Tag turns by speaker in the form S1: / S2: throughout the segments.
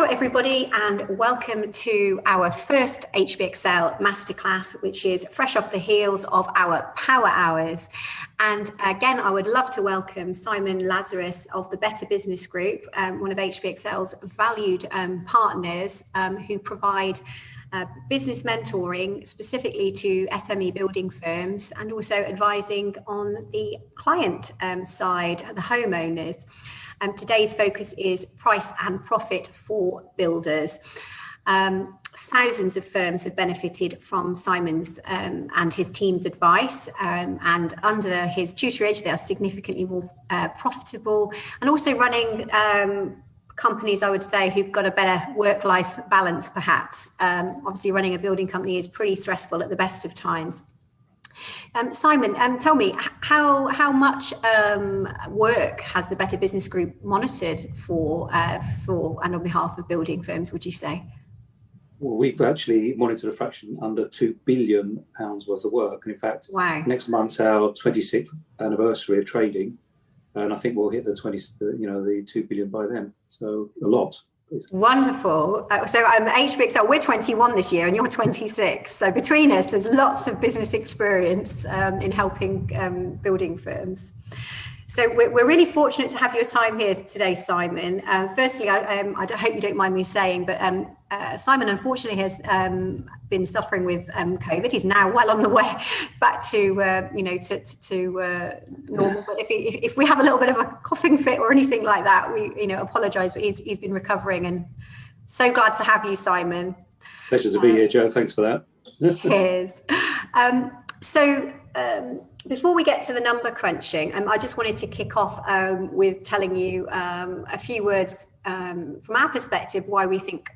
S1: everybody, and welcome to our first HBXL Masterclass, which is fresh off the heels of our Power Hours. And again, I would love to welcome Simon Lazarus of the Better Business Group, one of HBXL's valued partners who provide business mentoring specifically to SME building firms and also advising on the client side, the homeowners. Today's focus is price and profit for builders. Thousands of firms have benefited from Simon's and his team's advice, and under his tutorage they are significantly more profitable and also running companies, I would say, who've got a better work-life balance perhaps. Obviously running a building company is pretty stressful at the best of times. Simon, tell me, how much work has the Better Business Group monitored for and on behalf of building firms, would you say?
S2: Well, we've actually monitored a fraction under £2 billion worth of work. And in fact, wow. Next month's our 26th anniversary of trading, and I think we'll hit the 2 billion by then. So a lot.
S1: Wonderful. So HBXL, we're 21 this year and you're 26. So between us, there's lots of business experience in helping building firms. So we're really fortunate to have your time here today, Simon. Firstly, I hope you don't mind me saying, but Simon unfortunately has been suffering with COVID. He's now well on the way back to normal. But if we have a little bit of a coughing fit or anything like that, we apologise. But he's been recovering, and so glad to have you, Simon.
S2: Pleasure to be here, Joe. Thanks for that.
S1: Cheers. Before we get to the number crunching, I just wanted to kick off with telling you a few words from our perspective why we think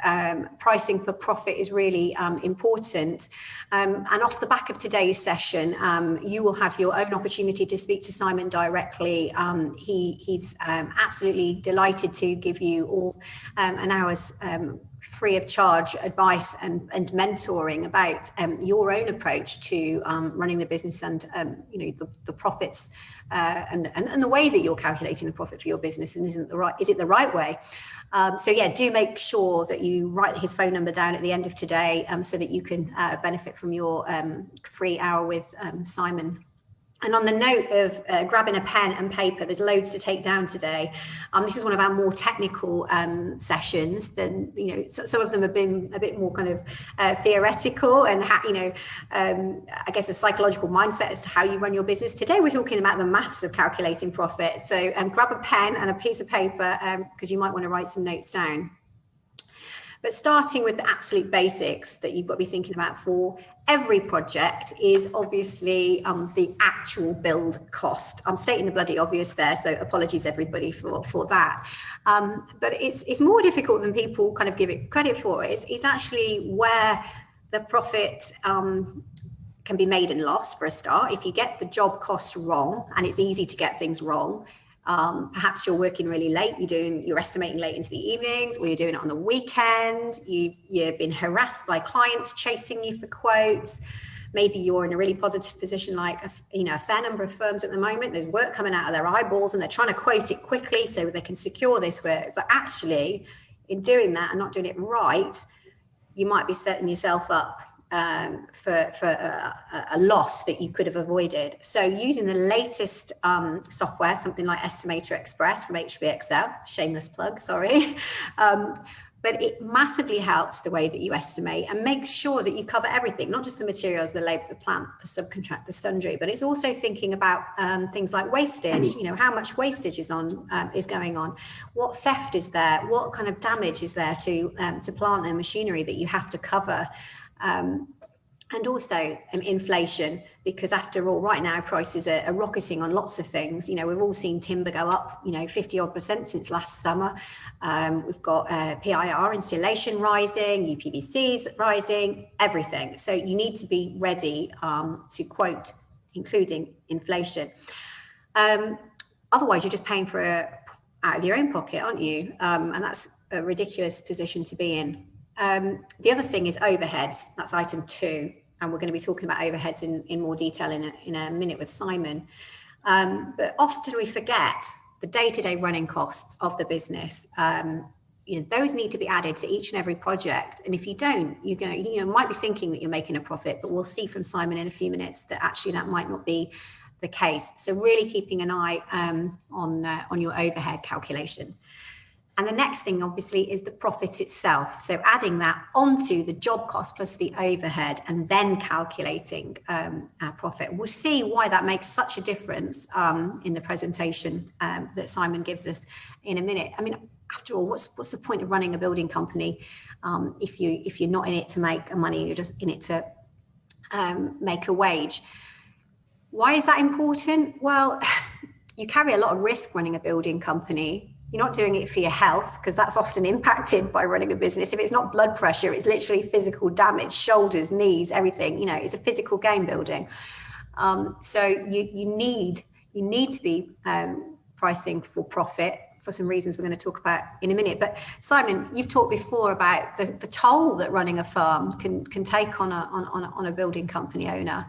S1: pricing for profit is really important. And off the back of today's session, you will have your own opportunity to speak to Simon directly. He's absolutely delighted to give you all an hour's free of charge advice and mentoring about your own approach to running the business and the profits and the way that you're calculating the profit for your business, and is it the right way? So yeah, do make sure that you write his phone number down at the end of today so that you can benefit from your free hour with Simon. And on the note of grabbing a pen and paper, there's loads to take down today. This is one of our more technical sessions. Than some of them have been a bit more kind of theoretical and I guess a psychological mindset as to how you run your business. Today we're talking about the maths of calculating profit. So grab a pen and a piece of paper because you might want to write some notes down. But starting with the absolute basics that you've got to be thinking about for every project is obviously the actual build cost. I'm stating the bloody obvious there, so apologies everybody for that. But it's more difficult than people kind of give it credit for. It's actually where the profit can be made and lost for a start. If you get the job cost wrong, and it's easy to get things wrong, perhaps you're working really late, you're estimating late into the evenings, or you're doing it on the weekend, you've been harassed by clients chasing you for quotes. Maybe you're in a really positive position like a fair number of firms at the moment. There's work coming out of their eyeballs and they're trying to quote it quickly so they can secure this work. But actually, in doing that and not doing it right, you might be setting yourself up for a loss that you could have avoided. So using the latest software, something like Estimator Express from HBXL, shameless plug, sorry, but it massively helps the way that you estimate and make sure that you cover everything, not just the materials, the labour, the plant, the subcontract, the sundry, but it's also thinking about things like wastage. How much wastage is going on, what theft is there, what kind of damage is there to plant and machinery that you have to cover. And also inflation, because after all, right now prices are rocketing on lots of things. We've all seen timber go up, 50% since last summer. We've got PIR insulation rising, UPVCs rising, everything. So you need to be ready to quote, including inflation. Otherwise, you're just paying for it out of your own pocket, aren't you? And that's a ridiculous position to be in. The other thing is overheads. That's item 2. And we're going to be talking about overheads in more detail in a minute with Simon. But often we forget the day-to-day running costs of the business. those need to be added to each and every project. And if you don't, you're going to, might be thinking that you're making a profit, but we'll see from Simon in a few minutes that actually that might not be the case. So really keeping an eye on your overhead calculation. And the next thing, obviously, is the profit itself. So adding that onto the job cost plus the overhead and then calculating our profit. We'll see why that makes such a difference in the presentation that Simon gives us in a minute. I mean, after all, what's the point of running a building company if you're not in it to make money, you're just in it to make a wage? Why is that important? Well, you carry a lot of risk running a building company. You're not doing it for your health, because that's often impacted by running a business. If it's not blood pressure, it's literally physical damage, shoulders, knees, everything. It's a physical game building. So you need to be pricing for profit for some reasons we're going to talk about in a minute. But Simon, you've talked before about the toll that running a farm can take on a building company owner.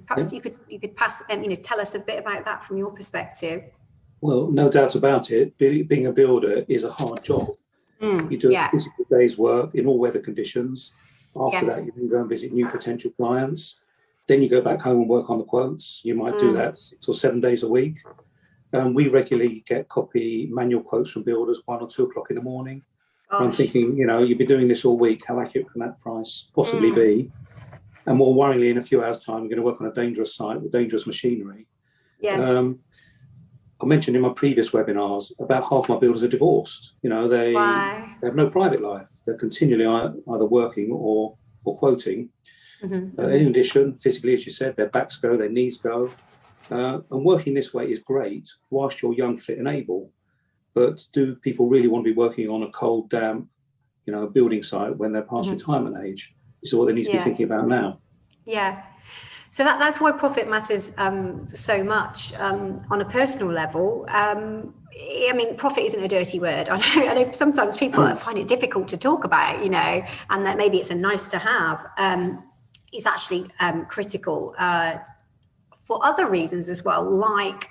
S1: Perhaps you could pass tell us a bit about that from your perspective.
S2: Well, no doubt about it. Being a builder is a hard job. You do a physical day's work in all weather conditions. After that, you can go and visit new potential clients. Then you go back home and work on the quotes. You might do that 6 or 7 days a week. We regularly get manual quotes from builders 1 or 2 o'clock in the morning. I'm thinking, you've been doing this all week. How accurate can that price possibly be? And more worryingly, in a few hours' time, you're going to work on a dangerous site with dangerous machinery. Yes. I mentioned in my previous webinars, about half my builders are divorced. They have no private life. They're continually either working or quoting. In addition, physically, as you said, their backs go, their knees go. And working this way is great whilst you're young, fit and able. But do people really want to be working on a cold, damp, building site when they're past retirement age? This is what they need to be thinking about now. Yeah.
S1: So that's why profit matters so much on a personal level. I mean, profit isn't a dirty word. I know sometimes people find it difficult to talk about, and that maybe it's a nice to have. It's actually critical for other reasons as well, like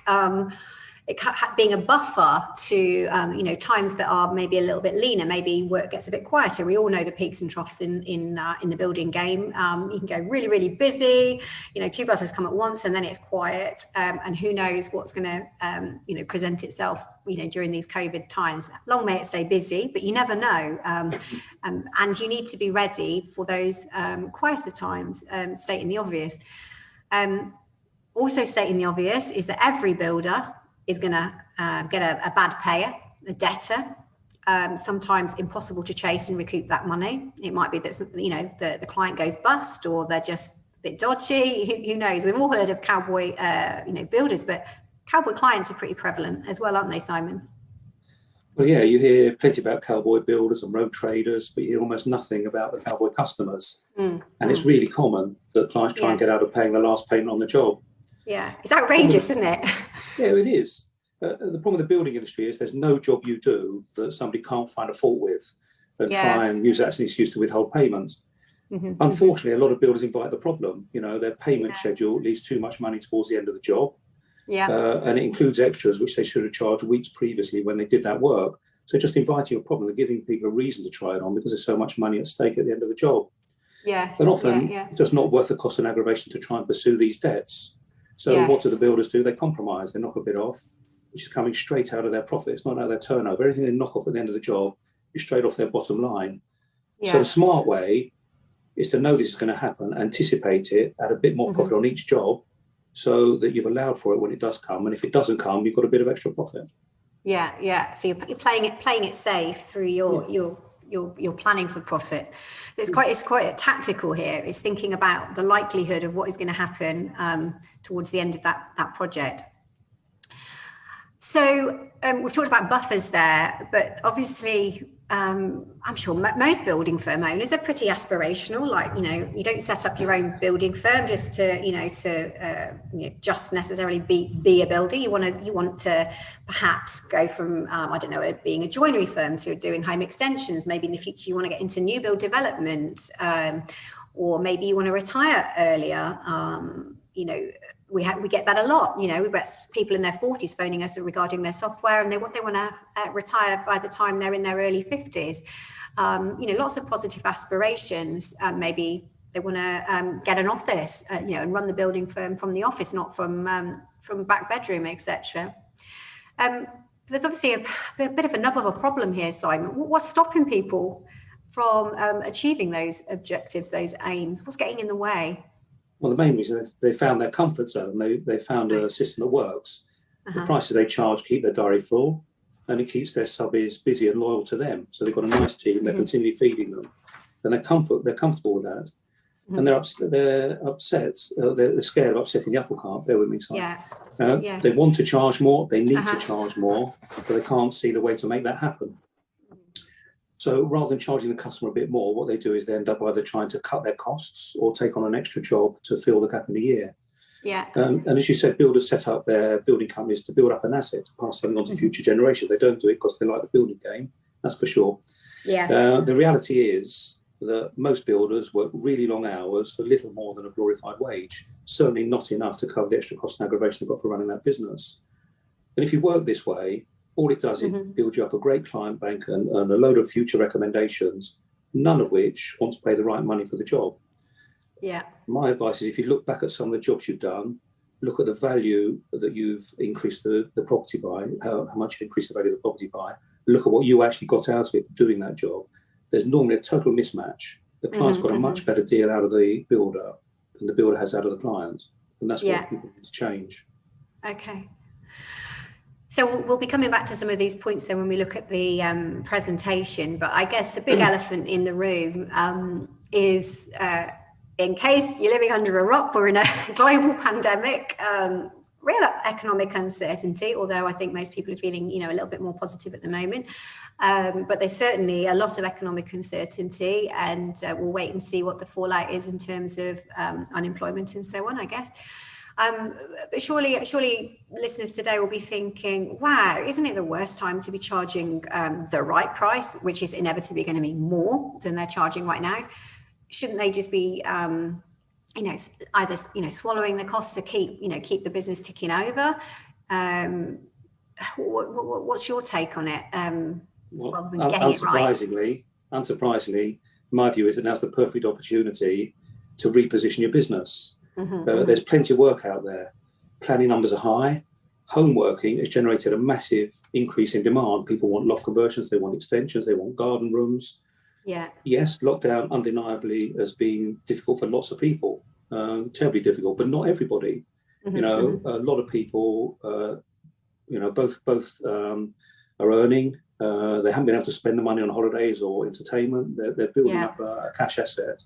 S1: it being a buffer to times that are maybe a little bit leaner. Maybe work gets a bit quieter. We all know the peaks and troughs in the building game. You can go really, really busy. 2 buses come at once, and then it's quiet. And who knows what's going to present itself during these COVID times. Long may it stay busy, but you never know. And you need to be ready for those quieter times. Stating the obvious. Also stating the obvious is that every builder is going to get a bad payer, a debtor, sometimes impossible to chase and recoup that money. It might be that the client goes bust, or they're just a bit dodgy. Who knows? We've all heard of cowboy builders, but cowboy clients are pretty prevalent as well, aren't they, Simon?
S2: Well, yeah, you hear plenty about cowboy builders and road traders, but you hear almost nothing about the cowboy customers. And it's really common that clients try and get out of paying the last payment on the job.
S1: Yeah, it's outrageous, isn't it?
S2: Yeah, it is. The problem with the building industry is there's no job you do that somebody can't find a fault with and try and use that as an excuse to withhold payments. Unfortunately, a lot of builders invite the problem. Their payment schedule leaves too much money towards the end of the job. And it includes extras, which they should have charged weeks previously when they did that work. So just inviting a problem and giving people a reason to try it on because there's so much money at stake at the end of the job. And often it's just not worth the cost and aggravation to try and pursue these debts. So what do the builders do? They compromise. They knock a bit off, which is coming straight out of their profits, not out of their turnover. Everything they knock off at the end of the job is straight off their bottom line. So the smart way is to know this is going to happen, anticipate it, add a bit more profit on each job so that you've allowed for it when it does come. And if it doesn't come, you've got a bit of extra profit.
S1: So you're playing it safe through your planning for profit. It's quite tactical here. It's thinking about the likelihood of what is going to happen towards the end of that project. So we've talked about buffers there, but obviously I'm sure most building firm owners are pretty aspirational. Like, you don't set up your own building firm just to just necessarily be a builder. You want to perhaps go from being a joinery firm to doing home extensions. Maybe in the future you want to get into new build development, or maybe you want to retire earlier. we get that a lot. We get people in their 40s phoning us regarding their software, and they want to retire by the time they're in their early 50s. Lots of positive aspirations. Maybe they want to get an office, and run the building firm from the office, not from back bedroom, etc. There's obviously a bit of a problem here, Simon. What's stopping people from achieving those objectives, those aims? What's getting in the way?
S2: Well, the main reason is they found their comfort zone. They found a system that works. The prices they charge keep their diary full, and it keeps their subbies busy and loyal to them. So they've got a nice team. They're continually feeding them, and they're comfortable with that. And they're upset. They're scared of upsetting the apple cart. Bear with me, Simon. Yes. They want to charge more. They need to charge more, but they can't see the way to make that happen. So rather than charging the customer a bit more, what they do is they end up either trying to cut their costs or take on an extra job to fill the gap in the year.
S1: Yeah.
S2: And as you said, builders set up their building companies to build up an asset, to pass something on to future generations. They don't do it because they like the building game, that's for sure.
S1: Yes.
S2: The reality is that most builders work really long hours for little more than a glorified wage, certainly not enough to cover the extra cost and aggravation they've got for running that business. And if you work this way, all it does is build you up a great client bank and a load of future recommendations, none of which want to pay the right money for the job.
S1: Yeah.
S2: My advice is, if you look back at some of the jobs you've done, look at the value that you've increased the property by, how much you increased the value of the property by, look at what you actually got out of it for doing that job. There's normally a total mismatch. The client's got a much better deal out of the builder than the builder has out of the client. And that's what people need to change.
S1: Okay. So we'll be coming back to some of these points then when we look at the presentation. But I guess the big elephant in the room is, in case you're living under a rock, we're in a global pandemic, real economic uncertainty, although I think most people are feeling, a little bit more positive at the moment. But there's certainly a lot of economic uncertainty, and we'll wait and see what the fallout is in terms of unemployment and so on, I guess. But surely listeners today will be thinking, wow, isn't it the worst time to be charging the right price, which is inevitably going to be more than they're charging right now? Shouldn't they just be, either, swallowing the costs to keep the business ticking over? What's your take on it? Rather than getting it right?
S2: Unsurprisingly, my view is that now's the perfect opportunity to reposition your business. There's plenty of work out there. Planning numbers are high. Home working has generated a massive increase in demand. People want loft conversions, they want extensions, they want garden rooms.
S1: Yeah.
S2: Yes, lockdown undeniably has been difficult for lots of people, terribly difficult, but not everybody. A lot of people, both are earning. They haven't been able to spend the money on holidays or entertainment. They're building up a cash asset.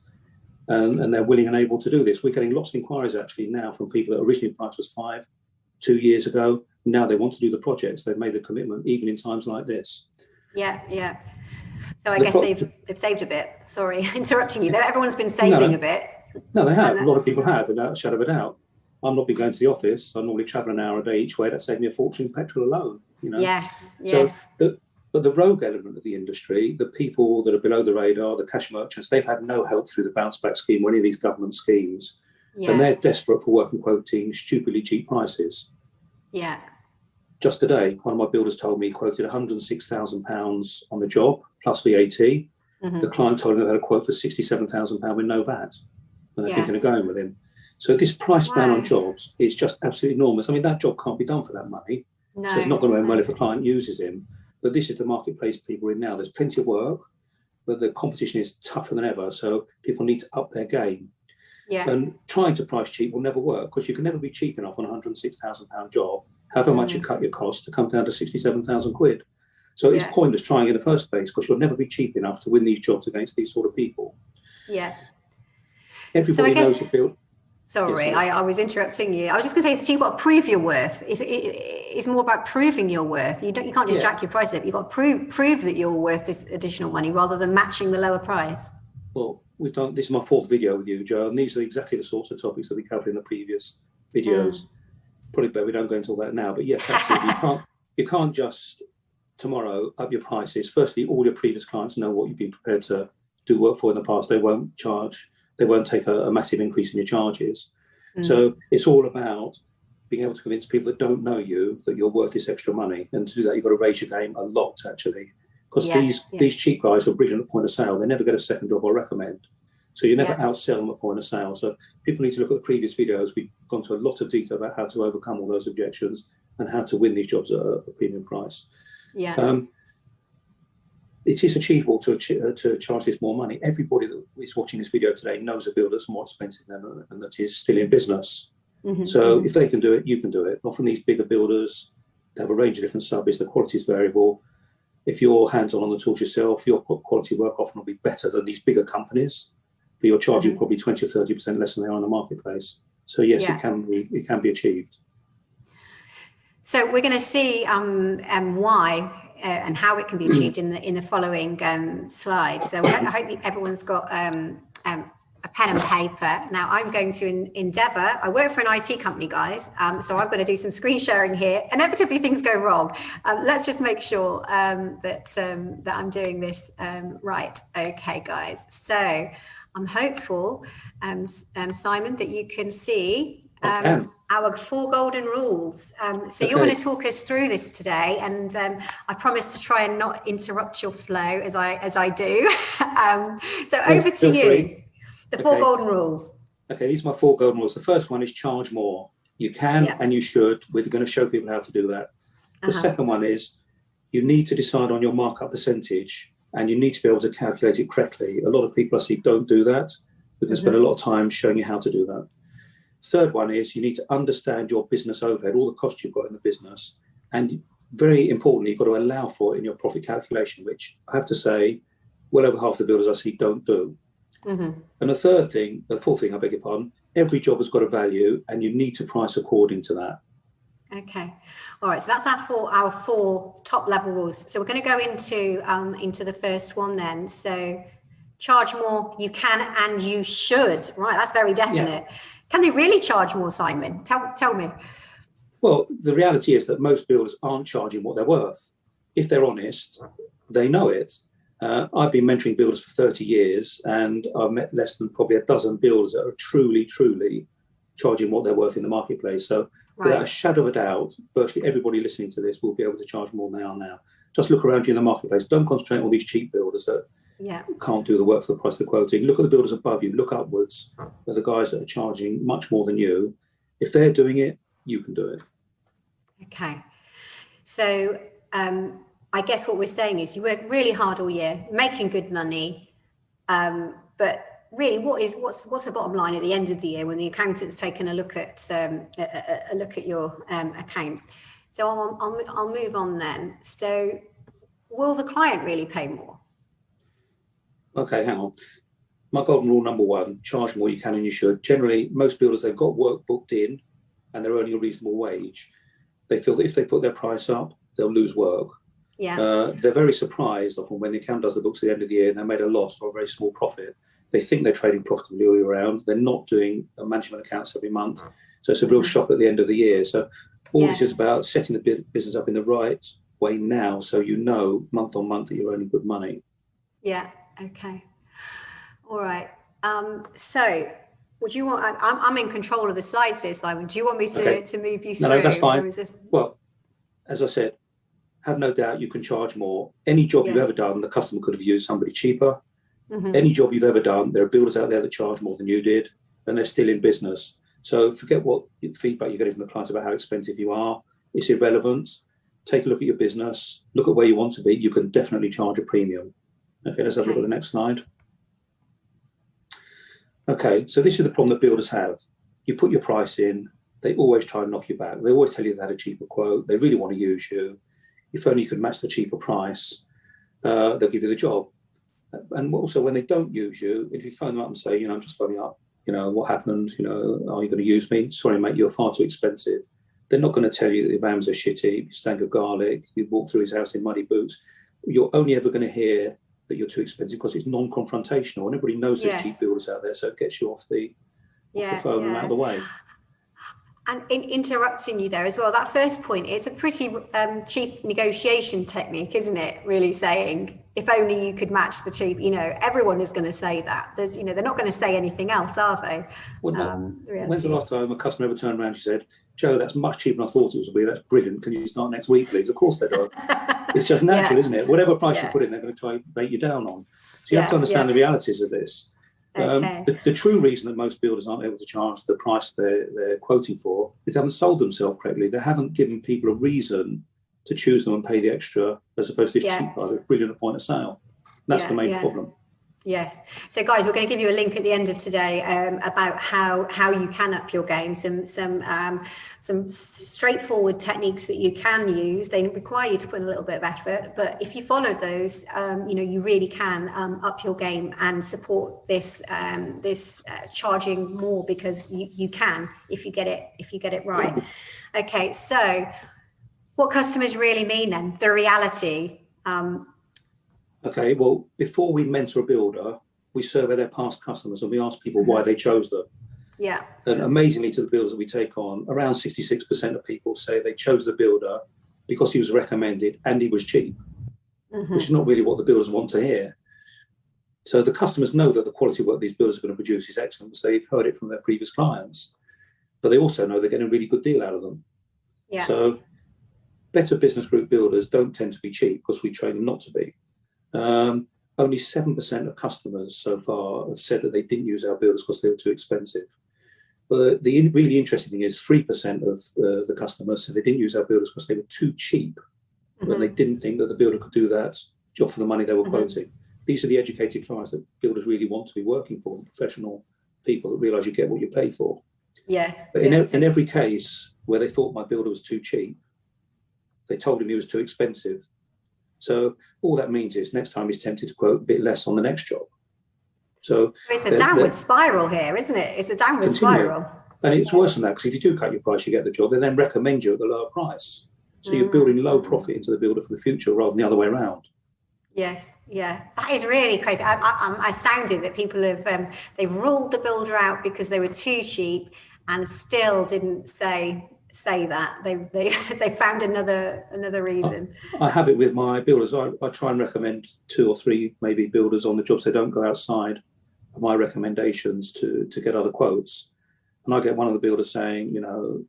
S2: And they're willing and able to do this. We're getting lots of inquiries actually now from people that originally the price was 2 years ago. Now they want to do the projects. They've made the commitment, even in times like this.
S1: Yeah. So I guess they've saved a bit. Sorry, interrupting you. Everyone's been saving a bit.
S2: No, they have. A lot of people have, without a shadow of a doubt. I'm not been going to the office. I normally travel an hour a day each way. That saved me a fortune in petrol alone.
S1: Yes.
S2: But the rogue element of the industry, the people that are below the radar, the cash merchants, they've had no help through the bounce back scheme or any of these government schemes. Yeah. And they're desperate for work and quoting stupidly cheap prices.
S1: Yeah.
S2: Just today, one of my builders told me he quoted £106,000 on the job, plus VAT. The client told him they had a quote for £67,000 with no VAT. And they're thinking of going with him. So this price span on jobs is just absolutely enormous. I mean, that job can't be done for that money. No. So it's not going to end well if a client uses him. But this is the marketplace people are in now. There's plenty of work, but the competition is tougher than ever. So people need to up their game. Yeah. And trying to price cheap will never work, because you can never be cheap enough on a £106,000 job, however much you cut your costs, to come down to 67,000 quid. So it's pointless trying in the first place, because you'll never be cheap enough to win these jobs against these sort of people.
S1: Yeah.
S2: Everybody knows you build.
S1: Sorry, I was interrupting you. I was just going to say, so you've got to prove your worth. It's more about proving your worth. You can't just jack your price up. You've got to prove that you're worth this additional money rather than matching the lower price.
S2: Well, this is my fourth video with you, Joe, and these are exactly the sorts of topics that we covered in the previous videos. Probably better we don't go into all that now, but yes, absolutely. You can't just tomorrow up your prices. Firstly, all your previous clients know what you've been prepared to do work for in the past. They won't take a massive increase in your charges. So it's all about being able to convince people that don't know you that you're worth this extra money. And to do that, you've got to raise your game a lot, actually. Because these cheap guys are brilliant at point of sale. They never get a second job or recommend. So you never outsell them at point of sale. So people need to look at the previous videos. We've gone to a lot of detail about how to overcome all those objections and how to win these jobs at a premium price. It is achievable to charge this more money. Everybody that is watching this video today knows a builder that's more expensive than them and that is still in business. So if they can do it, you can do it. Often these bigger builders, they have a range of different subbies. The quality is variable. If you're hands-on the tools yourself, your quality work often will be better than these bigger companies, but you're charging probably 20 or 30% less than they are in the marketplace. So yes, it can be achieved. So
S1: we're going to see why and how it can be achieved in the following slide. So I hope everyone's got a pen and paper. Now I'm going to endeavour. I work for an IT company, guys, so I've got to do some screen sharing here. Inevitably, things go wrong. Let's just make sure that I'm doing this right. Okay, guys. So I'm hopeful, Simon, that you can see our 4 golden rules. So you're going to talk us through this today, and I promise to try and not interrupt your flow as I do. So over to you. The 4 golden rules.
S2: Okay, these are my 4 golden rules. The first one is charge more. You can and you should. We're going to show people how to do that. The second one is you need to decide on your markup percentage, and you need to be able to calculate it correctly. A lot of people I see don't do that. We can spend a lot of time showing you how to do that. Third one is you need to understand your business overhead, all the costs you've got in the business. And very importantly, you've got to allow for it in your profit calculation, which I have to say, well over half the builders I see don't do. And the fourth thing, I beg your pardon, every job has got a value and you need to price according to that.
S1: Okay. All right. So that's our four top level rules. So we're going to go into the first one then. So charge more, you can and you should. Right. That's very definite. Yeah. Can they really charge more, Simon? Tell me.
S2: Well, the reality is that most builders aren't charging what they're worth. If they're honest, they know it. I've been mentoring builders for 30 years and I've met less than probably a dozen builders that are truly charging what they're worth in the marketplace. So without a shadow of a doubt, virtually everybody listening to this will be able to charge more than they are now. Just look around you in the marketplace. Don't concentrate on these cheap builders that can't do the work for the price they're quoting. Look at the builders above you. Look upwards at the guys that are charging much more than you. If they're doing it, you can do it. Okay.
S1: So I guess what we're saying is you work really hard all year, making good money, but really, what's the bottom line at the end of the year when the accountant's taken a look at your accounts? So I'll move on then. So will the client really pay more?
S2: Okay, hang on. My golden rule number 1: charge more you can and you should. Generally, most builders, they've got work booked in and they're earning a reasonable wage. They feel that if they put their price up, they'll lose work. Yeah. They're very surprised often when the accountant does the books at the end of the year and they made a loss or a very small profit. They think they're trading profitably all year round. They're not doing management accounts every month. So it's a real shock at the end of the year. So all this is about setting the business up in the right way now, so you know month on month that you're earning good money. Yeah. Okay. All right. So would you want, I'm in control of the slides here, Simon. Do you want me to move you through? No, that's fine. Well, as I said, have no doubt you can charge more. Any job you've ever done, the customer could have used somebody cheaper. Any job you've ever done, there are builders out there that charge more than you did, and they're still in business. So forget what feedback you're getting from the clients about how expensive you are. It's irrelevant. Take a look at your business. Look at where you want to be. You can definitely charge a premium. Okay, let's have a look at the next slide. Okay, so this is the problem that builders have. You put your price in, they always try and knock you back. They always tell you they had a cheaper quote. They really want to use you. If only you could match the cheaper price, they'll give you the job. And also when they don't use you, if you phone them up and say, I'm just phoning up, what happened? Are you going to use me? Sorry, mate, you're far too expensive. They're not going to tell you that your vans are shitty, you stank of garlic, you walk through his house in muddy boots. You're only ever going to hear that you're too expensive because it's non-confrontational. And everybody knows there's cheap builders out there, so it gets you off the phone and out of the way.
S1: And in interrupting you there as well, that first point is a pretty cheap negotiation technique, isn't it? Really saying, if only you could match the cheap, everyone is going to say that. There's, they're not going to say anything else, are they?
S2: Well, no. When's the last time a customer ever turned around and said, Joe, that's much cheaper than I thought it was going to be. That's brilliant. Can you start next week, please? Of course they do. It's just natural, isn't it? Whatever price you put in, they're going to try and bait you down on. So you have to understand the realities of this. Okay. The true reason that most builders aren't able to charge the price they're quoting for is they haven't sold themselves correctly. They haven't given people a reason to choose them and pay the extra as opposed to this cheap price. It's brilliant at point of sale. That's the main problem.
S1: Yes. So guys, we're going to give you a link at the end of today about how you can up your game. Some straightforward techniques that you can use. They require you to put in a little bit of effort, but if you follow those, you really can up your game and support this charging more, because you can if you get it right. Okay. So what customers really mean then? The reality.
S2: Okay, well, before we mentor a builder, we survey their past customers and we ask people why they chose them.
S1: Yeah.
S2: And amazingly, to the builders that we take on, around 66% of people say they chose the builder because he was recommended and he was cheap, which is not really what the builders want to hear. So the customers know that the quality of work these builders are going to produce is excellent because they've heard it from their previous clients, but they also know they're getting a really good deal out of them. Yeah. So better business group builders don't tend to be cheap because we train them not to be. Only 7% of customers so far have said that they didn't use our builders because they were too expensive. But the really interesting thing is 3% of the customers said they didn't use our builders because they were too cheap, when they didn't think that the builder could do that job for the money they were quoting. These are the educated clients that builders really want to be working for, professional people that realise you get what you pay for.
S1: Yes.
S2: But in every case where they thought my builder was too cheap, they told him he was too expensive. So all that means is next time he's tempted to quote a bit less on the next job. So
S1: it's a downward spiral here, isn't it? It's a downward spiral.
S2: And it's worse than that, because if you do cut your price, you get the job, they then recommend you at the lower price. So you're building low profit into the builder for the future rather than the other way around.
S1: Yes, yeah, that is really crazy. I'm astounded that people have they've ruled the builder out because they were too cheap, and still didn't say that they found another reason.
S2: I have it with my builders. I try and recommend 2 or 3 maybe builders on the jobs. They don't go outside of my recommendations to get other quotes. And I get one of the builders saying,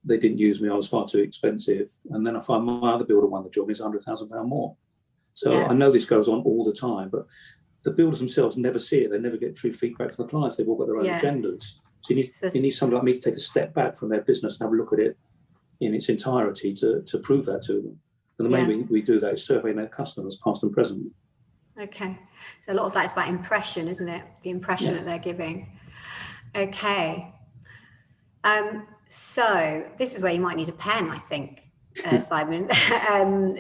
S2: they didn't use me, I was far too expensive. And then I find my other builder won the job, is £100,000 more. So I know this goes on all the time, but the builders themselves never see it. They never get true feedback from the clients. They've all got their own agendas. So you need somebody like me to take a step back from their business and have a look at it in its entirety to prove that to them. And the way we do that is surveying their customers, past and present.
S1: Okay. So a lot of that is about impression, isn't it? The impression that they're giving. Okay. So this is where you might need a pen, I think, Simon.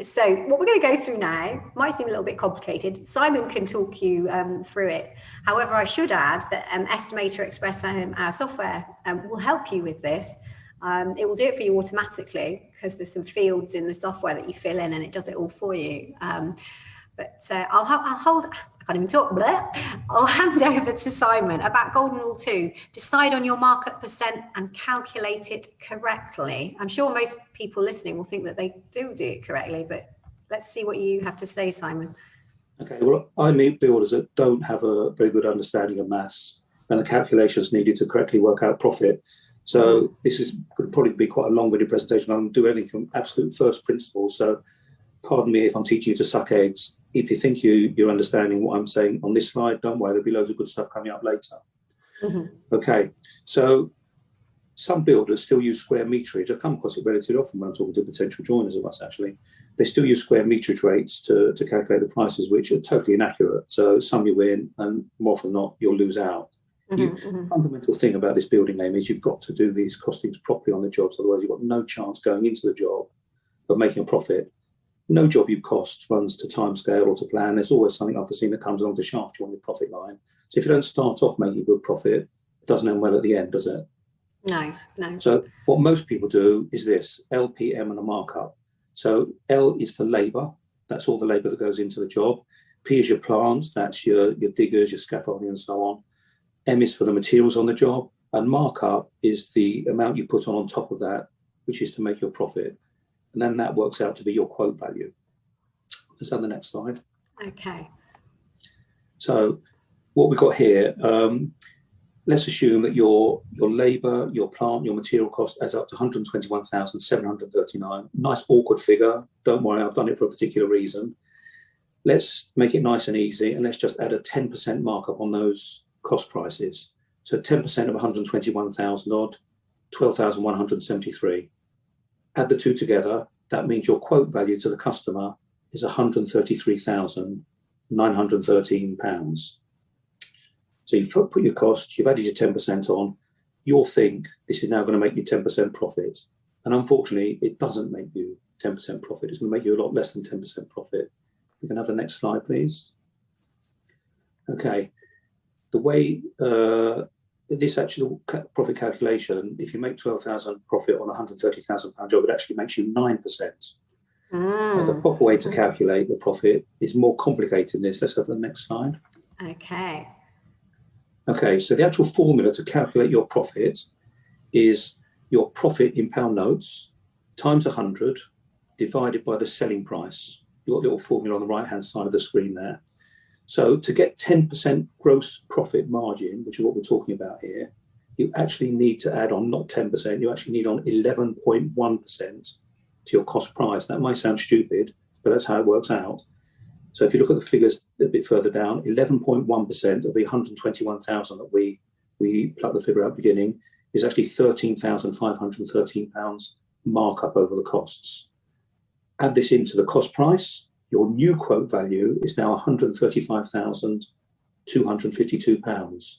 S1: So what we're going to go through now might seem a little bit complicated. Simon can talk you through it. However, I should add that Estimator Express, our software, will help you with this. It will do it for you automatically because there's some fields in the software that you fill in and it does it all for you. But I'll hold, I can't even talk, I'll hand over to Simon about Golden Rule 2. Decide on your markup percent and calculate it correctly. I'm sure most people listening will think that they do it correctly, but let's see what you have to say, Simon.
S2: Okay, well, I meet builders that don't have a very good understanding of maths and the calculations needed to correctly work out profit. So this could probably be quite a long-winded presentation. I'm going to do everything from absolute first principles. So pardon me if I'm teaching you to suck eggs. If you think you're understanding what I'm saying on this slide, don't worry, there'll be loads of good stuff coming up later. Okay, so some builders still use square meterage. I come across it relatively often when I'm talking to potential joiners of us, actually. They still use square meterage rates to calculate the prices, which are totally inaccurate. So some you win, and more often than not, you'll lose out. The fundamental thing about this building name is you've got to do these costings properly on the jobs, otherwise you've got no chance going into the job of making a profit. No job you cost runs to time scale or to plan. There's always something unforeseen that comes along to shaft you on your profit line. So if you don't start off making a good profit, it doesn't end well at the end, does it?
S1: No.
S2: So what most people do is this: LPM and a markup. So L is for labour. That's all the labour that goes into the job. P is your plants. That's your diggers, your scaffolding and so on. M is for the materials on the job. And markup is the amount you put on top of that, which is to make your profit. And then that works out to be your quote value. Let's have the next slide.
S1: Okay.
S2: So what we've got here, let's assume that your labour, your plant, your material cost adds up to 121,739. Nice awkward figure. Don't worry, I've done it for a particular reason. Let's make it nice and easy, and let's just add a 10% markup on those cost prices. So 10% of 121,000 odd, 12,173. Add the two together, that means your quote value to the customer is £133,913. So you've put your costs, you've added your 10% on, you'll think this is now going to make you 10% profit. And unfortunately, it doesn't make you 10% profit. It's going to make you a lot less than 10% profit. We can have the next slide, please. Okay. The way this actual profit calculation, if you make 12,000 profit on a £130,000 job, it actually makes you 9%. The proper way to calculate the profit is more complicated than this. Let's have the next slide.
S1: Okay.
S2: Okay, so the actual formula to calculate your profit is your profit in pound notes times 100 divided by the selling price. You've got a little formula on the right-hand side of the screen there. So to get 10% gross profit margin, which is what we're talking about here, you actually need to add on not 10%, you actually need on 11.1% to your cost price. That might sound stupid, but that's how it works out. So if you look at the figures a bit further down, 11.1% of the 121,000 that we plucked the figure out at the beginning is actually £13,513 markup over the costs. Add this into the cost price. Your new quote value is now £135,252.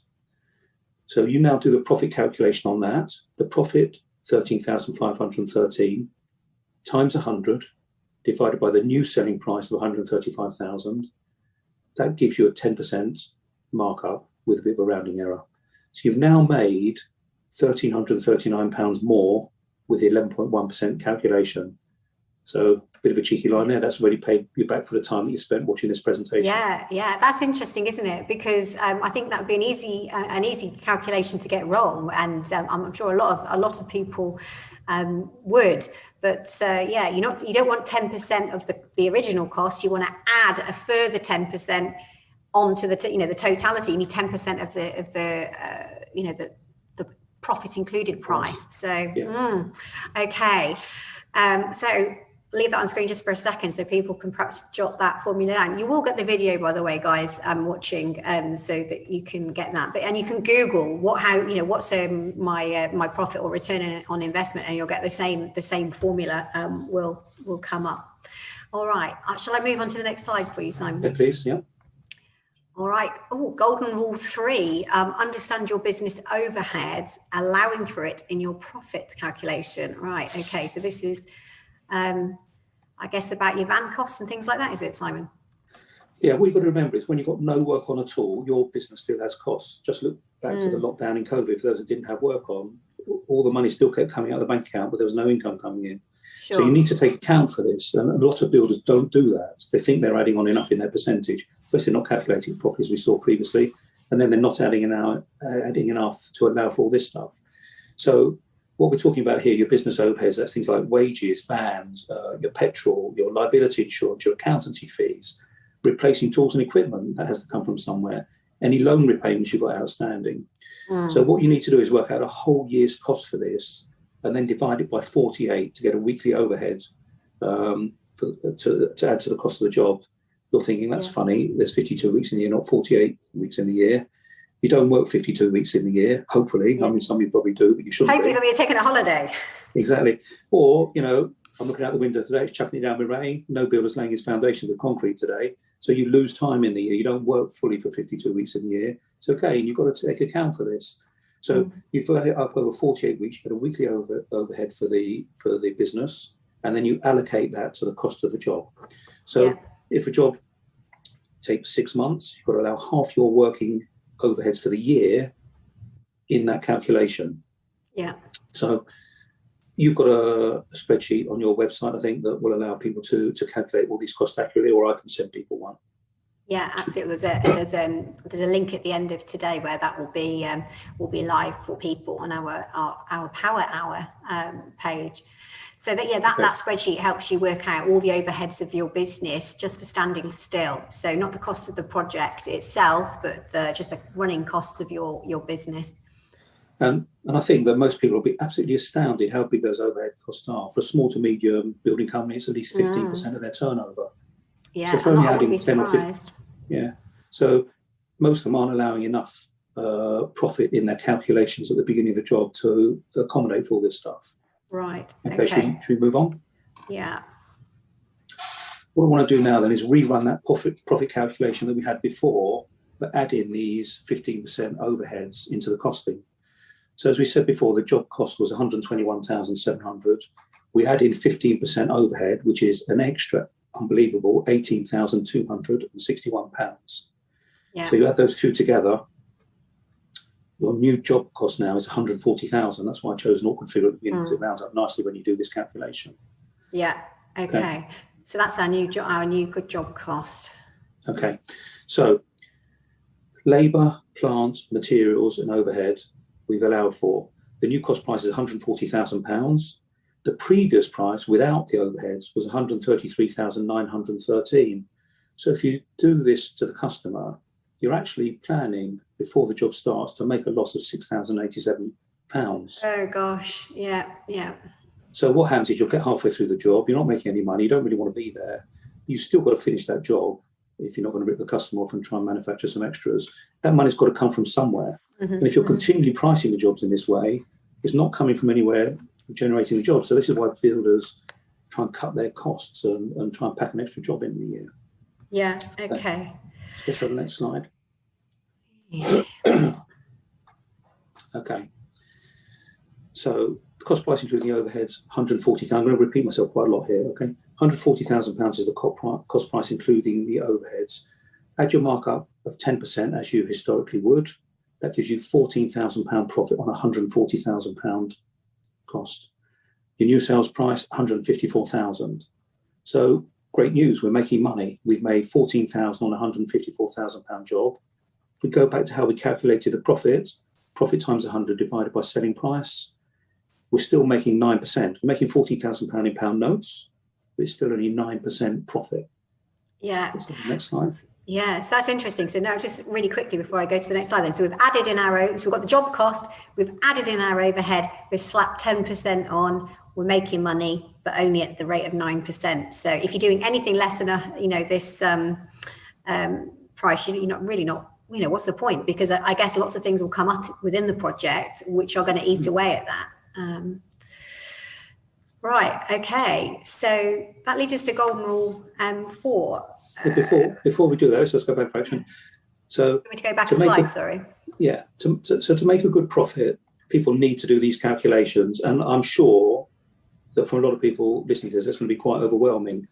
S2: So you now do the profit calculation on that. The profit, 13,513 times 100 divided by the new selling price of 135,000. That gives you a 10% markup with a bit of a rounding error. So you've now made £1,339 more with the 11.1% calculation. So a bit of a cheeky line there. That's already paid you back for the time that you spent watching this presentation.
S1: Yeah, that's interesting, isn't it? Because I think that would be an easy calculation to get wrong, and I'm sure a lot of people would. But yeah, you don't want 10% of the original cost. You want to add a further 10% onto the the totality. You need 10% of the profit included price. So okay, so leave that on screen just for a second so people can perhaps jot that formula down. You will get the video, by the way, guys, watching, so that you can get that. And you can Google what's my profit or return on investment, and you'll get the same formula will come up. All right. Shall I move on to the next slide for you, Simon?
S2: Yeah, please. Yeah.
S1: All right. Oh, golden rule 3, understand your business overheads, allowing for it in your profit calculation. Right. Okay. So this is, I guess, about your van costs and things like that, is it, Simon?
S2: Yeah, what you've got to remember is when you've got no work on at all, your business still has costs. Just look back to the lockdown in COVID. For those that didn't have work on, all the money still kept coming out of the bank account, but there was no income coming in. Sure. So you need to take account for this. And a lot of builders don't do that. They think they're adding on enough in their percentage. First, they're not calculating it properly, as we saw previously, and then they're not adding enough to allow for all this stuff. So what we're talking about here, your business overheads, that's things like wages, vans, your petrol, your liability insurance, your accountancy fees, replacing tools and equipment, that has to come from somewhere, any loan repayments you've got outstanding. So what you need to do is work out a whole year's cost for this and then divide it by 48 to get a weekly overhead to add to the cost of the job. You're thinking, that's funny, there's 52 weeks in the year, not 48 weeks in the year. You don't work 52 weeks in the year, hopefully. I mean, some of you probably do, but you shouldn't.
S1: Hopefully you're taking a holiday.
S2: Exactly. Or, I'm looking out the window today, it's chucking it down with rain. No builder's laying his foundation with concrete today. So you lose time in the year. You don't work fully for 52 weeks in the year. So again, you've got to take account for this. So you've got it up over 48 weeks. You get a weekly overhead for the business, and then you allocate that to the cost of the job. So if a job takes 6 months, you've got to allow half your working overheads for the year in that calculation. Yeah. So you've got a spreadsheet on your website, I think, that will allow people to calculate all these costs accurately, or I can send people one.
S1: Yeah, absolutely. There's a link at the end of today where that will be live for people on our Power Hour page. So that spreadsheet helps you work out all the overheads of your business just for standing still. So not the cost of the project itself, but just the running costs of your business.
S2: And I think that most people will be absolutely astounded how big those overhead costs are. For a small to medium building company, it's at least 15% of their turnover.
S1: Yeah,
S2: so
S1: I wouldn't be surprised.
S2: Yeah, so most of them aren't allowing enough profit in their calculations at the beginning of the job to accommodate for all this stuff.
S1: Right.
S2: Okay. Should we move on?
S1: Yeah.
S2: What I want to do now then is rerun that profit calculation that we had before, but add in these 15% overheads into the costing. So as we said before, the job cost was 121,700. We add in 15% overhead, which is an extra unbelievable £18,261.
S1: Yeah.
S2: So you add those two together, your new job cost now is 140,000. That's why I chose an awkward figure at the beginning, because it rounds up nicely when you do this calculation.
S1: Yeah. Okay. So that's our new good job cost.
S2: Okay. So labour, plant, materials, and overhead we've allowed for. The new cost price is £140,000. The previous price without the overheads was 133,913. So if you do this to the customer, you're actually planning before the job starts to make a loss of £6,087.
S1: Oh gosh, yeah.
S2: So what happens is you'll get halfway through the job, you're not making any money, you don't really want to be there. You've still got to finish that job if you're not going to rip the customer off and try and manufacture some extras. That money's got to come from somewhere. And if you're continually pricing the jobs in this way, it's not coming from anywhere generating the job. So this is why builders try and cut their costs and try and pack an extra job in the year.
S1: Yeah, okay.
S2: Let's have the next slide.
S1: Yeah.
S2: Okay. So the cost price including the overheads, 140,000. I'm going to repeat myself quite a lot here, okay? £140,000 is the cost price including the overheads. Add your markup of 10% as you historically would. That gives you £14,000 profit on £140,000 cost. Your new sales price, £154,000. So great news, we're making money. We've made £14,000 on a £154,000 job. If we go back to how we calculated the profit times 100 divided by selling price, we're still making 9%. We're making £14,000 in pound notes, but it's still only 9% profit.
S1: Yeah.
S2: Next slide.
S1: Yeah, so that's interesting. So now just really quickly before I go to the next slide then. So we've added in so we've got the job cost, we've added in our overhead, we've slapped 10% on, we're making money, but only at the rate of 9%. So if you're doing anything less than this price, you're not, what's the point? Because I guess lots of things will come up within the project, which are going to eat away at that. Right, okay. So that leads us to golden rule 4.
S2: Before we do that, let's just go back for action. So
S1: to go back a slide, sorry.
S2: Yeah, so to make a good profit, people need to do these calculations, and I'm sure that for a lot of people listening to this, it's going to be quite overwhelming.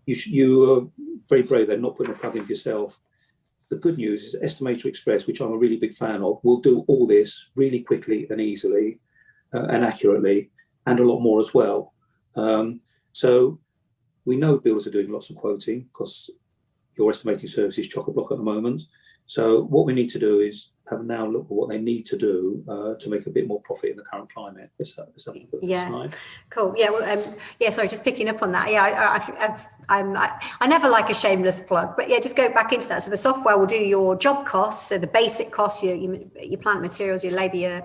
S2: You are very brave at not putting a plug in for yourself. The good news is Estimator Express, which I'm a really big fan of, will do all this really quickly and easily and accurately, and a lot more as well. So we know builders are doing lots of quoting because your estimating service is chock-a-block at the moment. So what we need to do is have now look at what they need to do to make a bit more profit in the current climate. Let's have a look at this slide.
S1: Cool. Yeah. Well, sorry, just picking up on that. Yeah, I never like a shameless plug, but yeah, just go back into that. So the software will do your job costs, so the basic costs, your plant materials, your labour, your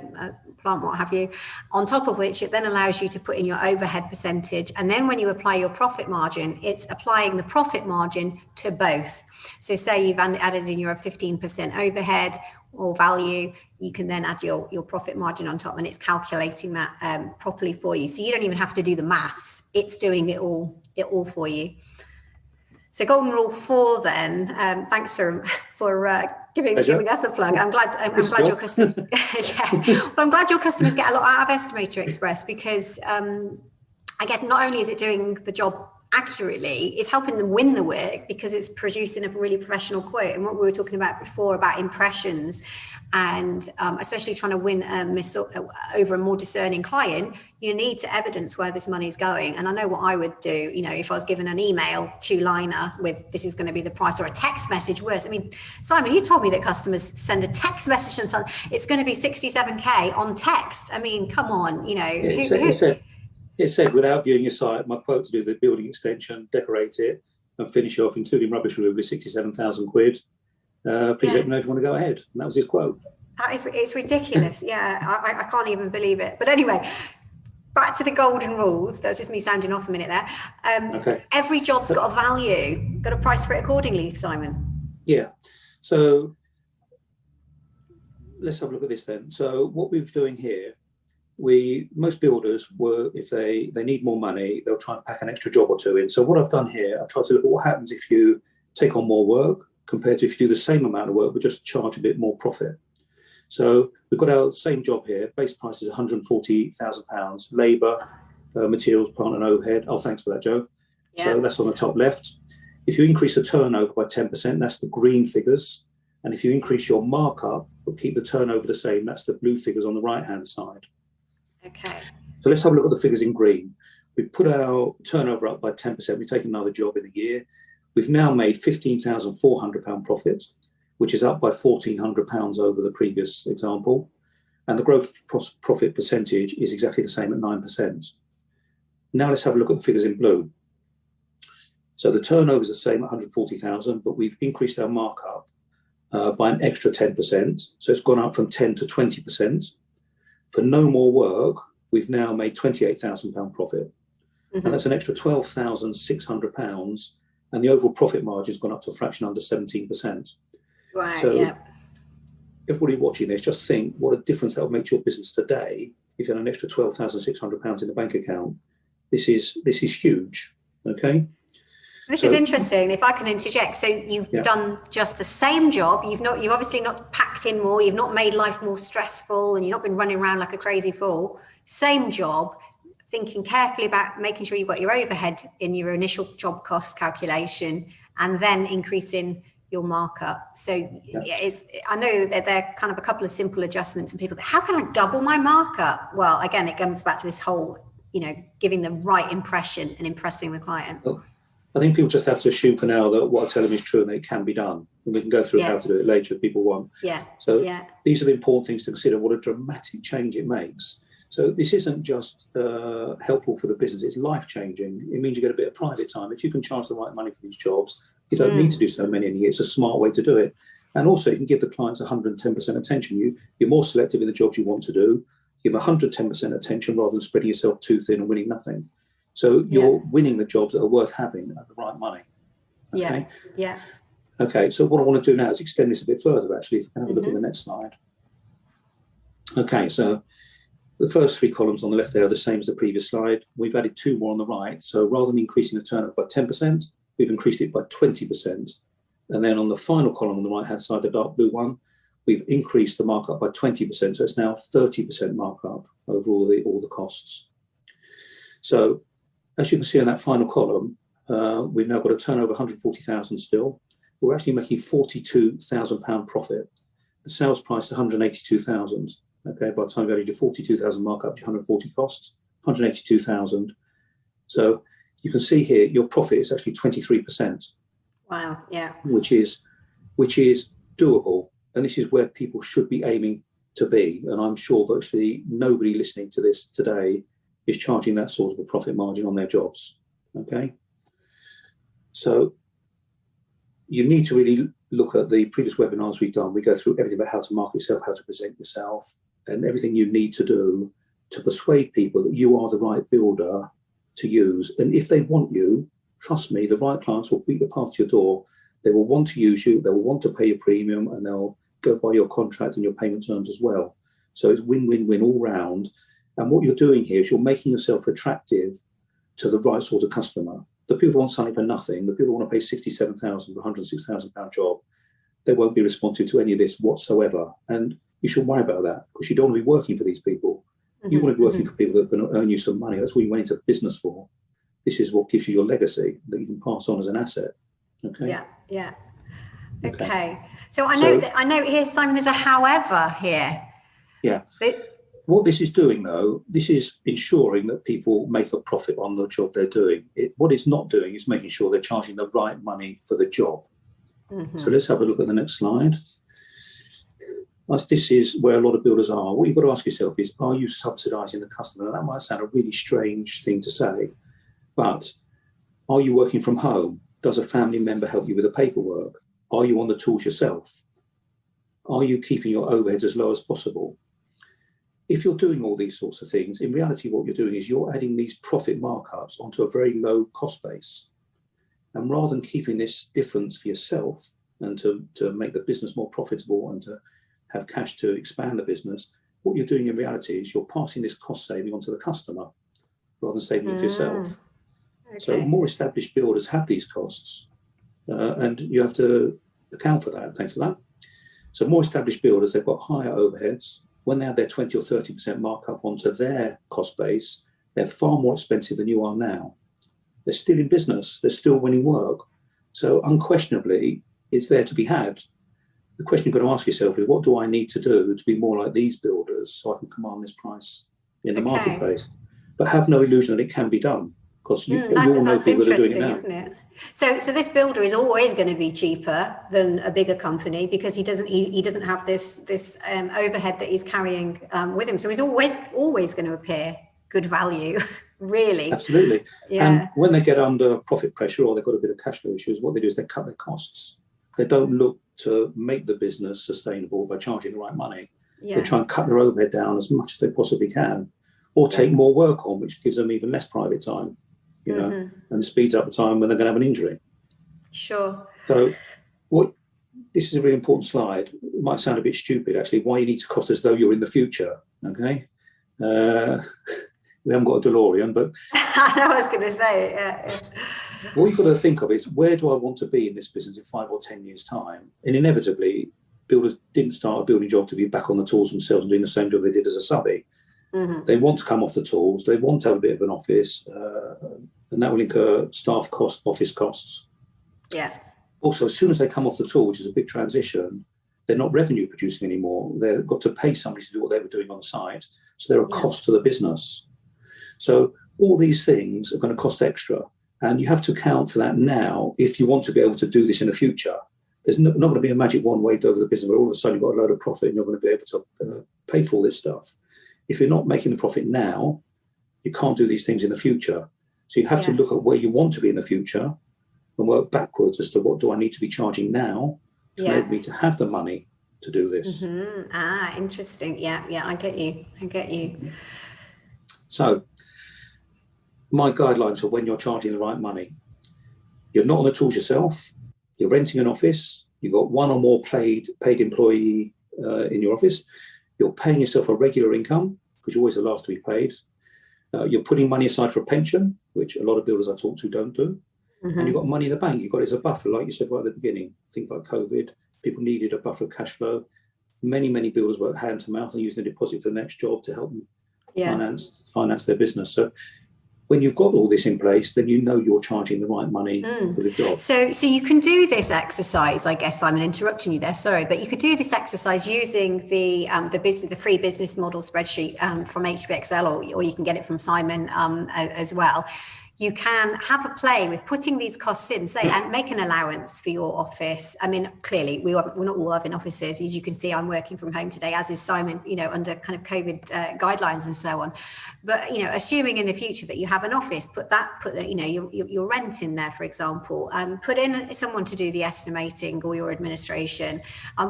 S1: plant, what have you, on top of which it then allows you to put in your overhead percentage. And then when you apply your profit margin, it's applying the profit margin to both. So say you've added in your 15% overhead or value, you can then add your profit margin on top, and it's calculating that properly for you. So you don't even have to do the maths. It's doing it all for you. So golden rule 4 then, thanks for giving us a plug. I'm glad your customers I'm glad your customers get a lot out of Estimator Express, because I guess not only is it doing the job accurately, it's helping them win the work because it's producing a really professional quote. And what we were talking about before about impressions, and especially trying to win over a more discerning client, you need to evidence where this money is going. And I know what I would do, you know, if I was given an email 2-liner with this is going to be the price, or a text message worse. I mean, Simon, you told me that customers send a text message sometimes, it's going to be 67k on text. I mean, come on, you know.
S2: It said, without viewing your site, my quote to do the building extension, decorate it, and finish off, including rubbish removal, is 67,000 quid. Please let me know if you want to go ahead. And that was his quote.
S1: It's ridiculous. Yeah, I can't even believe it. But anyway, back to the golden rules. That's just me sounding off a minute there.
S2: Okay.
S1: Every job's got a value. Got to price for it accordingly, Simon.
S2: Yeah. So let's have a look at this then. So what we're doing here, most builders if they need more money, they'll try and pack an extra job or two in. So what I've done here, I've tried to look at what happens if you take on more work compared to if you do the same amount of work but just charge a bit more profit. So we've got our same job here. Base price is £140,000. Labour, materials, plant and overhead. Oh, thanks for that, Joe. Yeah. So that's on the top left. If you increase the turnover by 10%, that's the green figures. And if you increase your markup but keep the turnover the same, that's the blue figures on the right-hand side.
S1: Okay.
S2: So let's have a look at the figures in green. We put our turnover up by 10%. We take another job in a year. We've now made £15,400 profit, which is up by £1,400 over the previous example. And the gross profit percentage is exactly the same at 9%. Now let's have a look at the figures in blue. So the turnover is the same at 140,000, but we've increased our markup by an extra 10%. So it's gone up from 10 to 20%. For no more work, we've now made £28,000 profit. Mm-hmm. And that's an extra £12,600. And the overall profit margin has gone up to a fraction under 17%.
S1: Right,
S2: so
S1: yeah.
S2: Everybody watching this, just think what a difference that will make to your business today if you had an extra £12,600 in the bank account. This is huge, okay?
S1: This is interesting, if I can interject. So you've done just the same job. You've obviously not packed in more. You've not made life more stressful, and you've not been running around like a crazy fool. Same job, thinking carefully about making sure you've got your overhead in your initial job cost calculation, and then increasing your markup. So I know that there are kind of a couple of simple adjustments, and people think, how can I double my markup? Well, again, it comes back to this whole, giving the right impression and impressing the client.
S2: Oh. I think people just have to assume for now that what I tell them is true and it can be done. And we can go through how to do it later if people want.
S1: Yeah.
S2: So these are the important things to consider, what a dramatic change it makes. So this isn't just helpful for the business, it's life-changing. It means you get a bit of private time. If you can charge the right money for these jobs, you don't need to do so many in a year. It's a smart way to do it. And also you can give the clients 110% attention. You're more selective in the jobs you want to do. Give them 110% attention rather than spreading yourself too thin and winning nothing. So you're winning the jobs that are worth having at the right money. Okay?
S1: Yeah.
S2: Okay, so what I want to do now is extend this a bit further, actually. If you can have a look at the next slide. Okay, so the first three columns on the left there are the same as the previous slide. We've added two more on the right. So rather than increasing the turnover by 10%, we've increased it by 20%. And then on the final column on the right-hand side, the dark blue one, we've increased the markup by 20%. So it's now 30% markup over all the costs. So as you can see on that final column, we've now got a turnover of 140,000 still. We're actually making £42,000 profit. The sales price is 182,000. Okay, by the time you added your 42,000 markup to 140 costs, 182,000. So you can see here your profit is actually 23%.
S1: Wow, yeah.
S2: Which is doable, and this is where people should be aiming to be. And I'm sure virtually nobody listening to this today is charging that sort of a profit margin on their jobs. Okay, so you need to really look at the previous webinars we've done. We go through everything about how to market yourself, how to present yourself, and everything you need to do to persuade people that you are the right builder to use. And if they want you, trust me, the right clients will beat the path to your door. They will want to use you, they will want to pay your premium, and they'll go by your contract and your payment terms as well. So it's win-win-win all round. And what you're doing here is you're making yourself attractive to the right sort of customer. The people who want something for nothing, the people who want to pay £67,000 for a £106,000 job, they won't be responsive to any of this whatsoever. And you should worry about that, because you don't want to be working for these people. You want to be working for people that are going to earn you some money. That's what you went into business for. this is what gives you your legacy that you can pass on as an asset. Okay.
S1: Yeah. Okay. So I know here, Simon, there's a however here.
S2: Yeah. What this is doing, though, this is ensuring that people make a profit on the job they're doing. What it's not doing is making sure they're charging the right money for the job. Mm-hmm. So let's have a look at the next slide. This is where a lot of builders are. What you've got to ask yourself is, are you subsidizing the customer? Now, that might sound a really strange thing to say, but are you working from home? Does a family member help you with the paperwork? Are you on the tools yourself? Are you keeping your overheads as low as possible? If you're doing all these sorts of things, in reality, what you're doing is you're adding these profit markups onto a very low cost base. And rather than keeping this difference for yourself and to make the business more profitable and to have cash to expand the business, what you're doing in reality is you're passing this cost saving onto the customer rather than saving it for yourself. Okay. So more established builders have these costs, and you have to account for that, thanks to that. So more established builders, they've got higher overheads. When they add their 20 or 30% markup onto their cost base, they're far more expensive than you are now. They're still in business, they're still winning work. So unquestionably, it's there to be had. The question you've got to ask yourself is, what do I need to do to be more like these builders so I can command this price in the marketplace? But have no illusion that it can be done, because you all know people that are doing it now.
S1: Isn't it? So this builder is always going to be cheaper than a bigger company because he doesn't have this overhead that he's carrying with him. So he's always going to appear good value, really.
S2: Absolutely. Yeah. And when they get under profit pressure or they've got a bit of cash flow issues, what they do is they cut their costs. They don't look to make the business sustainable by charging the right money. Yeah. They try and cut their overhead down as much as they possibly can, or take more work on, which gives them even less private time, you know, and speeds up the time when they're going to have an injury.
S1: Sure.
S2: So this is a really important slide. It might sound a bit stupid, actually, why you need to cost as though you're in the future, okay? We haven't got a DeLorean, but...
S1: I know, I was going to say, yeah.
S2: What you've got to think of is, where do I want to be in this business in 5 or 10 years' time? And inevitably, builders didn't start a building job to be back on the tools themselves and doing the same job they did as a subby. Mm-hmm. They want to come off the tools. They want to have a bit of an office, and that will incur staff costs, office costs.
S1: Yeah.
S2: Also, as soon as they come off the tool, which is a big transition, they're not revenue producing anymore. They've got to pay somebody to do what they were doing on site. So they're a cost to the business. So all these things are going to cost extra. And you have to account for that now if you want to be able to do this in the future. There's not going to be a magic wand waved over the business where all of a sudden you've got a load of profit and you're going to be able to pay for all this stuff. If you're not making the profit now, you can't do these things in the future. So you have to look at where you want to be in the future and work backwards as to what do I need to be charging now to enable me to have the money to do this.
S1: Mm-hmm. Ah, interesting. Yeah, I get you.
S2: So my guidelines for when you're charging the right money: you're not on the tools yourself, you're renting an office, you've got one or more paid employee in your office, you're paying yourself a regular income because you're always the last to be paid, you're putting money aside for a pension, which a lot of builders I talk to don't do, and you've got money in the bank. You've got it as a buffer, like you said right at the beginning. Things like COVID, people needed a buffer of cash flow. Many builders work hand to mouth and use the deposit for the next job to help them finance their business. So when you've got all this in place, then you know you're charging the right money for the job.
S1: So you can do this exercise, I guess. I'm interrupting you there, sorry, but you could do this exercise using the free business model spreadsheet from HBXL, or you can get it from Simon as well. You can have a play with putting these costs in, say, and make an allowance for your office. I mean, clearly, we're not all having offices. As you can see, I'm working from home today, as is Simon, under kind of COVID guidelines and so on. But, assuming in the future that you have an office, put your rent in there, for example, put in someone to do the estimating or your administration,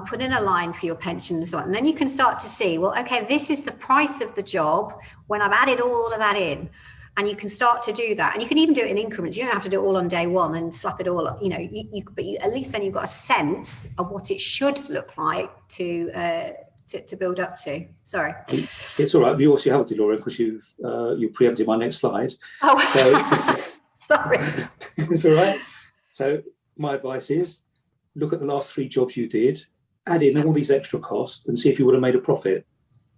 S1: put in a line for your pension and so on. And then you can start to see, well, okay, this is the price of the job when I've added all of that in. And you can start to do that, and you can even do it in increments. You don't have to do it all on day one and slap it all up. But at least then you've got a sense of what it should look like to build up to. Sorry,
S2: it's all right. You also have to, Laura, because you preempted my next slide.
S1: Oh,
S2: so
S1: sorry.
S2: It's all right. So my advice is, look at the last 3 jobs you did, add in all these extra costs, and see if you would have made a profit.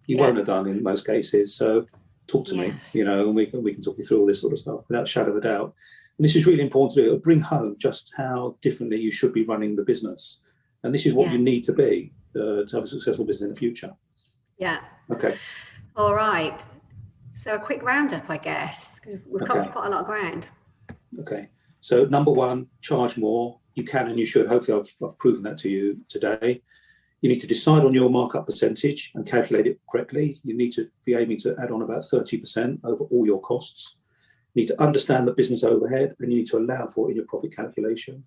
S2: You won't have done in most cases. So talk to me, you know, and we can talk you through all this sort of stuff without a shadow of a doubt. And this is really important to do. It'll bring home just how differently you should be running the business. And this is what you need to be to have a successful business in the future.
S1: Yeah.
S2: Okay.
S1: All right. So a quick roundup, I guess, because we've covered quite a lot of ground.
S2: Okay. So number one, charge more. You can and you should. Hopefully I've proven that to you today. You need to decide on your markup percentage and calculate it correctly. You need to be aiming to add on about 30% over all your costs. You need to understand the business overhead, and you need to allow for it in your profit calculation.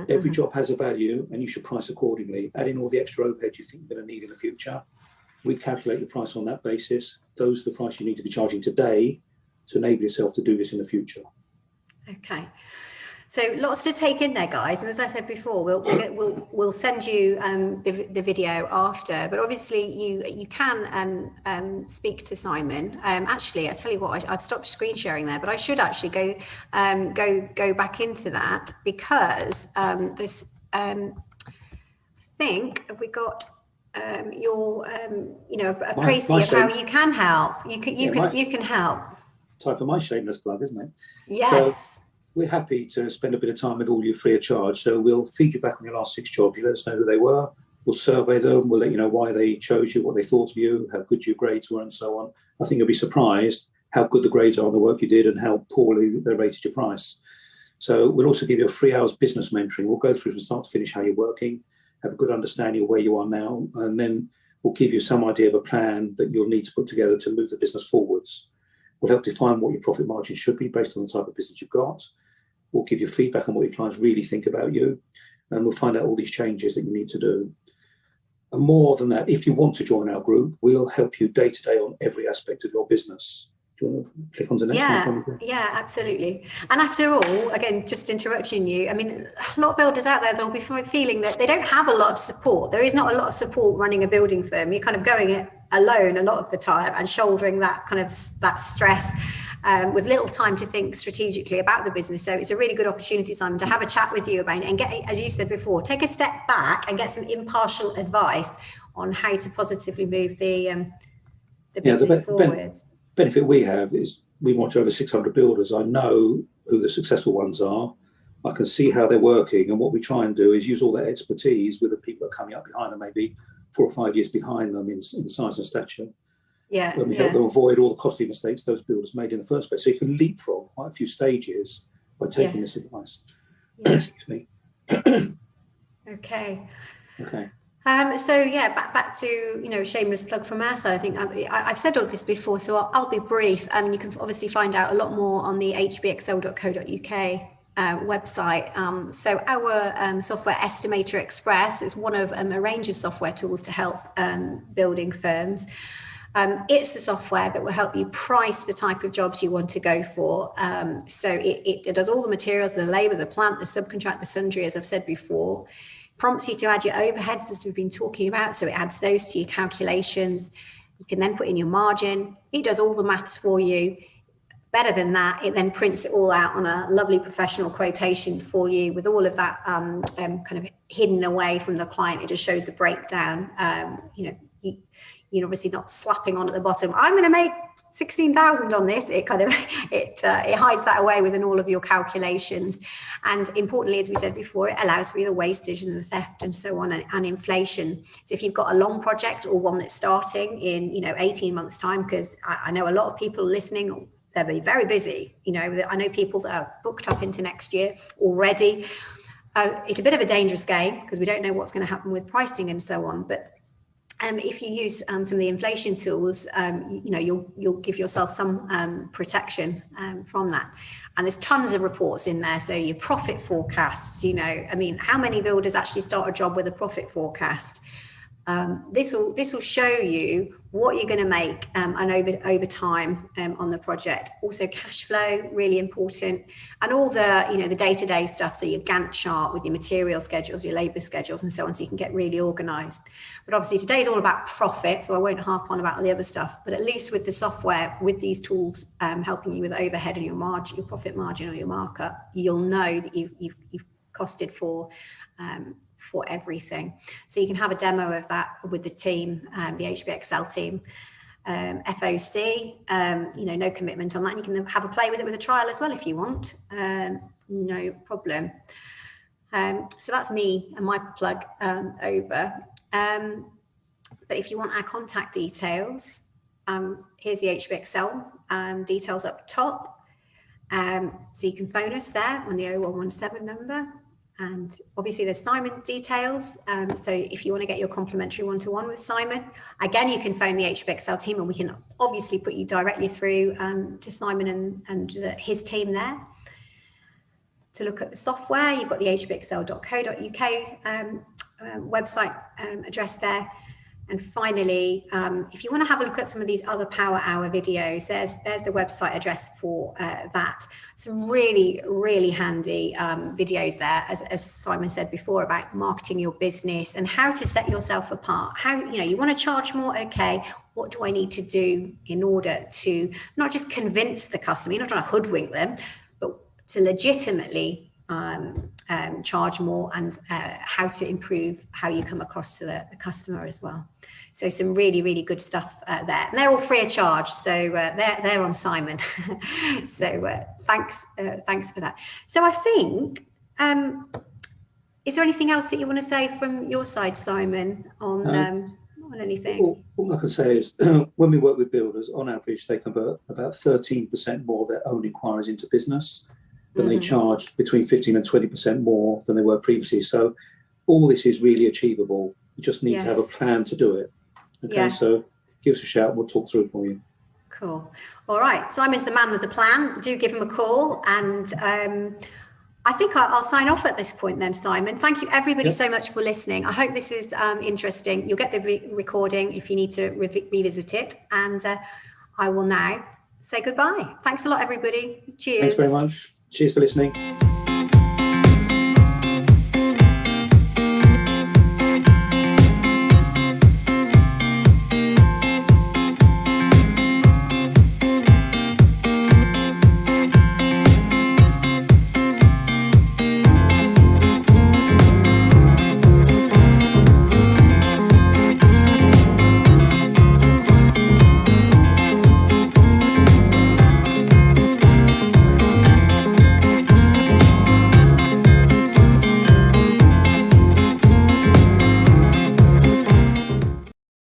S2: Every job has a value, and you should price accordingly. Add in all the extra overhead you think you're going to need in the future. We calculate your price on that basis. Those are the price you need to be charging today to enable yourself to do this in the future. Okay.
S1: So lots to take in there, guys. And as I said before, we'll send you the video after. But obviously, you can speak to Simon. Actually, I tell you what, I've stopped screen sharing there, but I should actually go back into that, because there's I think we got your a précis of how you can help. You can help.
S2: Time for my shameless plug, isn't it?
S1: Yes.
S2: So, we're happy to spend a bit of time with all you free of charge. So we'll feed you back on your last 6 jobs. You let us know who they were. We'll survey them. We'll let you know why they chose you, what they thought of you, how good your grades were, and so on. I think you'll be surprised how good the grades are on the work you did and how poorly they rated your price. So we'll also give you a 3 hours business mentoring. We'll go through from start to finish how you're working, have a good understanding of where you are now, and then we'll give you some idea of a plan that you'll need to put together to move the business forwards. We'll help define what your profit margin should be based on the type of business you've got. We'll give you feedback on what your clients really think about you, and we'll find out all these changes that you need to do. And more than that, if you want to join our group, we'll help you day to day on every aspect of your business. Do you want to click on the next one?
S1: Yeah, absolutely. And after all, again, just interrupting you, I mean, a lot of builders out there, they'll be feeling that they don't have a lot of support. There is not a lot of support running a building firm. You're kind of going it alone a lot of the time and shouldering that kind of that stress with little time to think strategically about the business. So it's a really good opportunity, Simon, to have a chat with you about it and get, as you said before, take a step back and get some impartial advice on how to positively move the business forward.
S2: Benefit we have is we watch over 600 builders. I know who the successful ones are. I can see how they're working, and what we try and do is use all that expertise with the people that are coming up behind them, maybe 4 or 5 years behind them in size and stature. When we help them avoid all the costly mistakes those builders made in the first place. So you can leapfrog quite a few stages by taking this advice. Excuse me.
S1: Okay.
S2: So
S1: back to shameless plug from our side. I think I've said all this before, so I'll be brief. You can obviously find out a lot more on the hbxl.co.uk website. So our software Estimator Express is one of a range of software tools to help building firms. It's the software that will help you price the type of jobs you want to go for. So it does all the materials, the labour, the plant, the subcontract, the sundry, as I've said before. Prompts you to add your overheads, as we've been talking about. So it adds those to your calculations. You can then put in your margin. It does all the maths for you. Better than that, it then prints it all out on a lovely professional quotation for you with all of that kind of hidden away from the client. It just shows the breakdown. You're obviously not slapping on at the bottom, I'm going to make 16,000 on this. It kind of it hides that away within all of your calculations. And importantly, as we said before, it allows for the wastage and the theft and so on, and inflation. So if you've got a long project or one that's starting in 18 months time, because I know a lot of people listening, they'll be very busy. I know people that are booked up into next year already. It's a bit of a dangerous game because we don't know what's going to happen with pricing and so on. But if you use some of the inflation tools, you'll give yourself some protection from that. And there's tons of reports in there. So your profit forecasts, how many builders actually start a job with a profit forecast? This will show you what you're going to make and over time on the project. Also cash flow, really important, and all the day-to-day stuff. So your Gantt chart with your material schedules, your labour schedules, and so on. So you can get really organised. But obviously today's all about profit, so I won't harp on about the other stuff. But at least with the software, with these tools helping you with overhead and your margin, your profit margin or your markup, you'll know that you've costed for everything. So you can have a demo of that with the team, the HBXL team. FOC, no commitment on that. You can have a play with it with a trial as well if you want, no problem. So that's me and my plug over. But if you want our contact details, here's the HBXL details up top. So you can phone us there on the 0117 number. And obviously there's Simon's details. So if you want to get your complimentary one-to-one with Simon, again, you can phone the HBXL team and we can obviously put you directly through to Simon and his team there. To look at the software, you've got the hbxl.co.uk website address there. And finally, if you want to have a look at some of these other Power Hour videos, there's the website address for that. Some really, really handy videos there, as Simon said before, about marketing your business and how to set yourself apart. How, you want to charge more, okay, what do I need to do in order to not just convince the customer, you're not trying to hoodwink them, but to legitimately charge more, and how to improve how you come across to the customer as well. So some really, really good stuff there. And they're all free of charge. So they're on Simon. So thanks for that. So I think, is there anything else that you want to say from your side, Simon, on anything?
S2: All I can say is when we work with builders, on average, they convert about 13% more of their own inquiries into business. And they charge between 15 and 20% more than they were previously. So all this is really achievable. You just need to have a plan to do it. Okay, so give us a shout. We'll talk through it for you.
S1: Cool. All right. Simon's the man with the plan. Do give him a call. And I think I'll sign off at this point then, Simon. Thank you, everybody, so much for listening. I hope this is interesting. You'll get the recording if you need to revisit it. And I will now say goodbye. Thanks a lot, everybody. Cheers.
S2: Thanks very much. Cheers for listening.